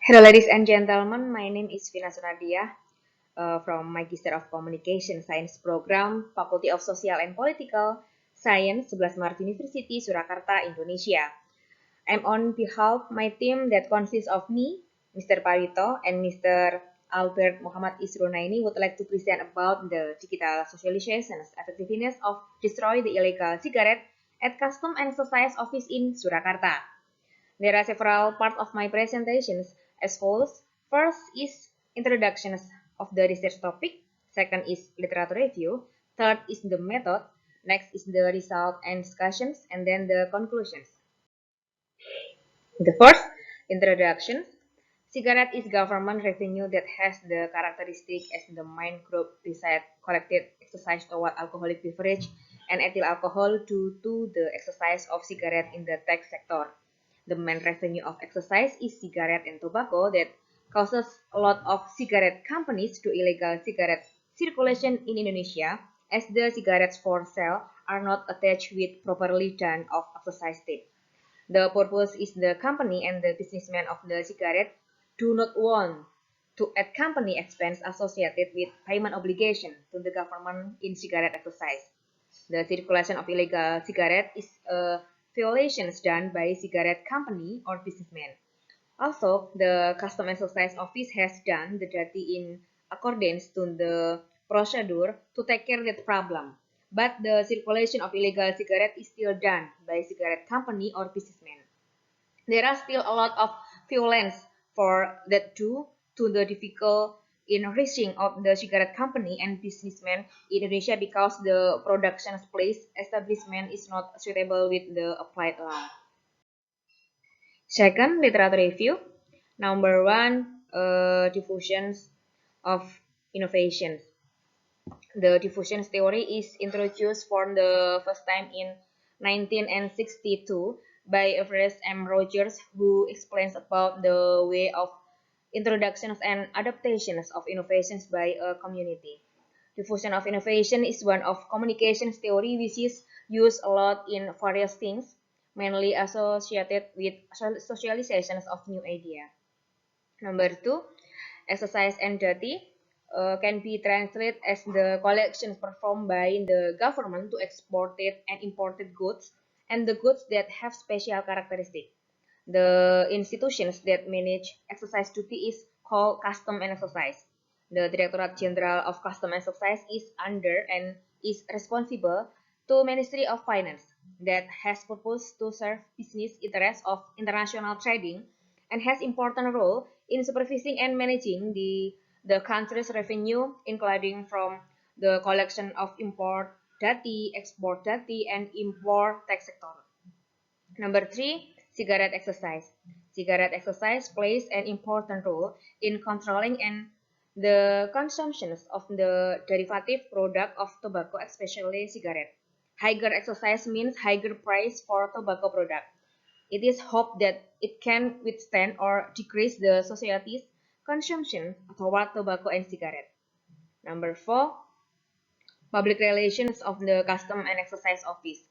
Hello, ladies and gentlemen. My name is Vina Sunadia from Magister of Communication Science Program, Faculty of Social and Political Science, 11 Maret University, Surakarta, Indonesia. I'm on behalf of my team that consists of me, Mr. Parito, and Mr. Albert Muhammad Isrunaini would like to present about the digital socialization effectiveness of destroy the illegal cigarette at Custom and Excise Office in Surakarta. There are several parts of my presentations as follows. First is introductions of the research topic. Second is literature review. Third is the method. Next is the result and discussions, and then the conclusions. The first introduction. Cigarette is government revenue that has the characteristic as the main group beside collected exercise toward alcoholic beverage and ethyl alcohol due to the exercise of cigarette in the tax sector. The main revenue of exercise is cigarette and tobacco that causes a lot of cigarette companies to illegal cigarette circulation in Indonesia as the cigarettes for sale are not attached with properly done of exercise tape. The purpose is the company and the businessmen of the cigarette do not want to add company expense associated with payment obligation to the government in cigarette exercise. The circulation of illegal cigarette is a violation done by cigarette company or businessman. Also, the Custom Excise Office has done the duty in accordance to the procedure to take care of that problem. But the circulation of illegal cigarette is still done by cigarette company or businessman. There are still a lot of violence for that due to the difficult in reaching of the cigarette company and businessmen in Indonesia because the production place establishment is not suitable with the applied law. Second, literature review. Number one, diffusions of innovations. The diffusion theory is introduced for the first time in 1962 by Everest M. Rogers, who explains about the way of introductions and adaptations of innovations by a community. Diffusion of innovation is one of communications theory which is used a lot in various things, mainly associated with socializations of new idea. Number two, exercise and duty can be translated as the collections performed by the government to exported and imported goods and the goods that have special characteristics. The institutions that manage exercise duty is called Custom and Excise. The Directorate General of Custom and Excise is under and is responsible to Ministry of Finance that has purpose to serve business interests of international trading and has important role in supervising and managing the country's revenue, including from the collection of import duty, export duty, and import tax sector. Number three, cigarette exercise. Cigarette exercise plays an important role in controlling and the consumptions of the derivative product of tobacco, especially cigarette. Higher exercise means higher price for tobacco product. It is hoped that it can withstand or decrease the society's consumption toward tobacco and cigarette. Number four, public relations of the Custom and Excise Office.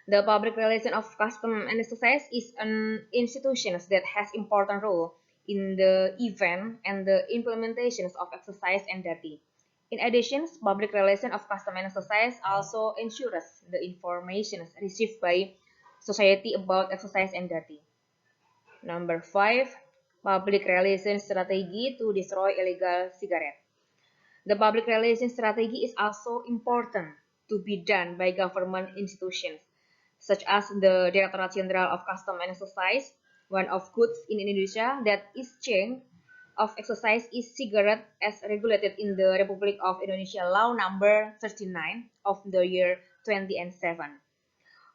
The public relation of Custom and Excise is an institution that has important role in the event and the implementations of exercise and duty. In addition, public relation of Custom and Excise also ensures the information received by society about exercise and duty. Number five, public relations strategy to destroy illegal cigarette. The public relations strategy is also important to be done by government institutions, such as the Directorate General of Custom and Excise. One of goods in Indonesia that is chain of exercise is cigarette as regulated in the Republic of Indonesia Law Number 39 of the year 2007.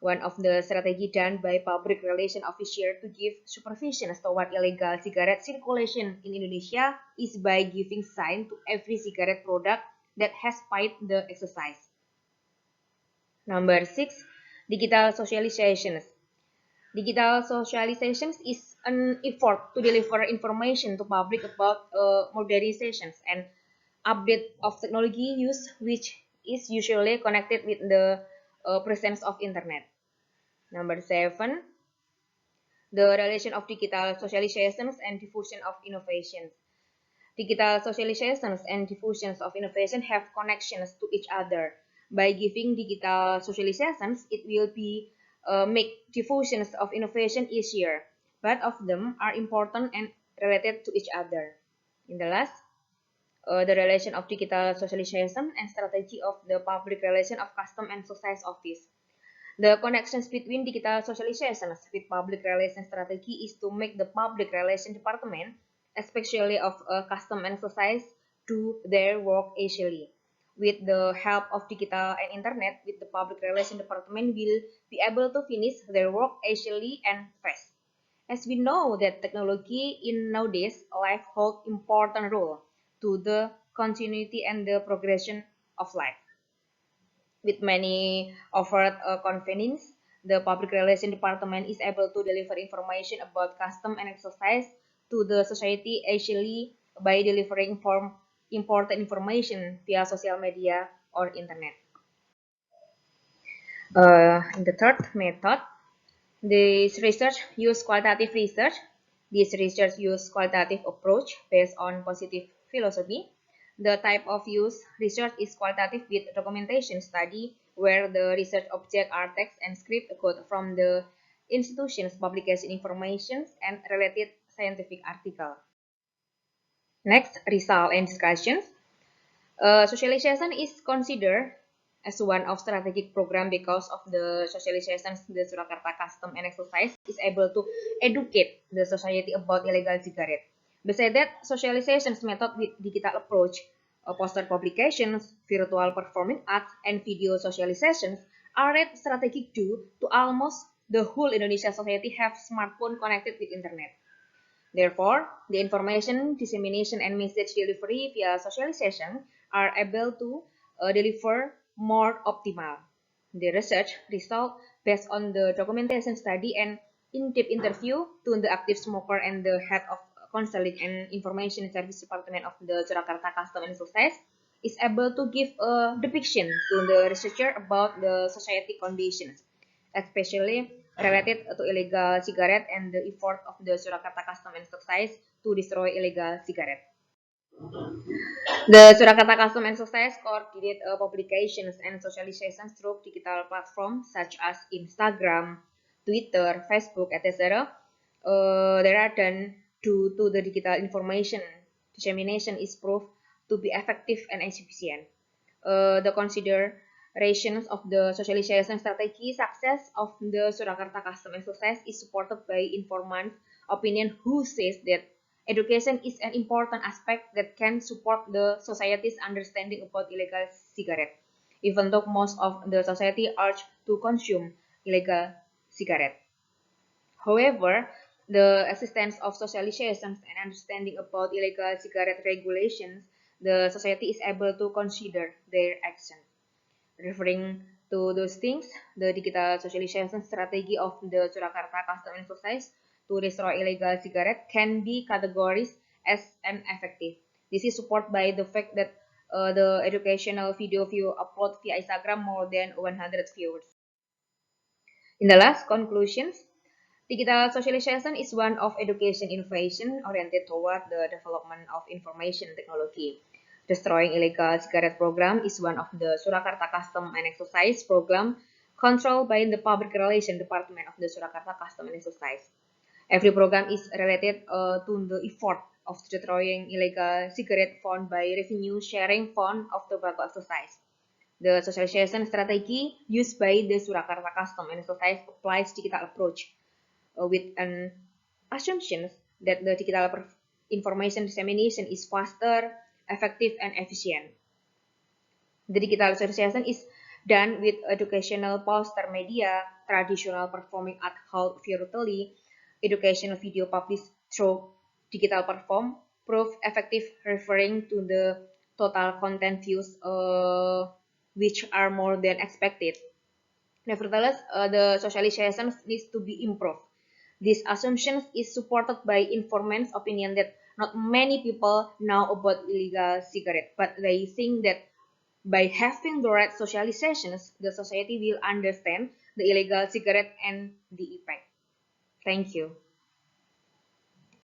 One of the strategy done by public relation official to give supervision toward illegal cigarette circulation in Indonesia is by giving sign to every cigarette product that has paid the exercise. Number six, digital socializations. Digital socializations is an effort to deliver information to public about modernizations and update of technology use, which is usually connected with the presence of internet. Number seven, The relation of digital socializations and diffusion of innovations. Digital socializations and diffusions of innovation have connections to each other. By giving digital socializations, it will be make diffusions of innovation easier. Both of them are important and related to each other. In the last, the relation of digital socialization and strategy of the public relation of custom and society office. The connections between digital socializations with public relations strategy is to make the public relations department, especially of custom and society, do their work easily. With the help of digital and internet, with the public relations department will be able to finish their work easily and fast. As we know that technology in nowadays life holds important role to the continuity and the progression of life. With many offered convenience, the public relation department is able to deliver information about custom and exercise to the society actually by delivering important information via social media or internet. In the third method, this research use qualitative research. This research use qualitative approach based on positive philosophy. The type of use research is qualitative with documentation study, where the research object are text and script code from the institution's publication information and related scientific article. Next, result and discussions. Socialization is considered as one of strategic program because of the socialization the Surakarta Custom and Exercise is able to educate the society about illegal cigarette. Besides that, socializations method with digital approach, poster publications, virtual performing arts, and video socializations are red strategic due to almost the whole Indonesia society have smartphone connected with internet. Therefore, the information dissemination and message delivery via socialization are able to deliver more optimal. The research result based on the documentation study and in-depth interview to the active smoker and the head of counseling and information service department of the Surakarta Custom and Society is able to give a depiction to the researcher about the society conditions, especially related to illegal cigarette and the effort of the Surakarta Custom and Excise to destroy illegal cigarette. The Surakarta Custom and Excise coordinate publications and socializations through digital platforms such as Instagram, Twitter, Facebook, etc. They are done due to the digital information dissemination is proved to be effective and efficient. The considerations of the socialization strategy success of the Surakarta Custom Exercise is supported by informant opinion who says that education is an important aspect that can support the society's understanding about illegal cigarette, even though most of the society urge to consume illegal cigarette. However, the existence of socializations and understanding about illegal cigarette regulations, the society is able to consider their action. Referring to those things, the digital socialization strategy of the Surakarta Custom and Society to destroy illegal cigarette can be categorized as an effective. This is supported by the fact that the educational video view upload via Instagram more than 100 viewers. In the last conclusions, digital socialization is one of education innovation oriented toward the development of information technology. Destroying illegal cigarette program is one of the Surakarta Custom and Exercise program controlled by the Public Relations Department of the Surakarta Custom and Exercise. Every program is related to the effort of destroying illegal cigarette found by revenue sharing fund of tobacco exercise. The socialization strategy used by the Surakarta Custom and Exercise applies digital approach with an assumption that the digital information dissemination is faster, effective, and efficient. The digital socialization is done with educational poster media, traditional performing art held virtually, educational video published through digital platform, proof effective referring to the total content views which are more than expected. Nevertheless, the socialization needs to be improved. This assumption is supported by informants' opinion that not many people know about illegal cigarette, but they think that by having the right socializations, the society will understand the illegal cigarette and the effect. Thank you.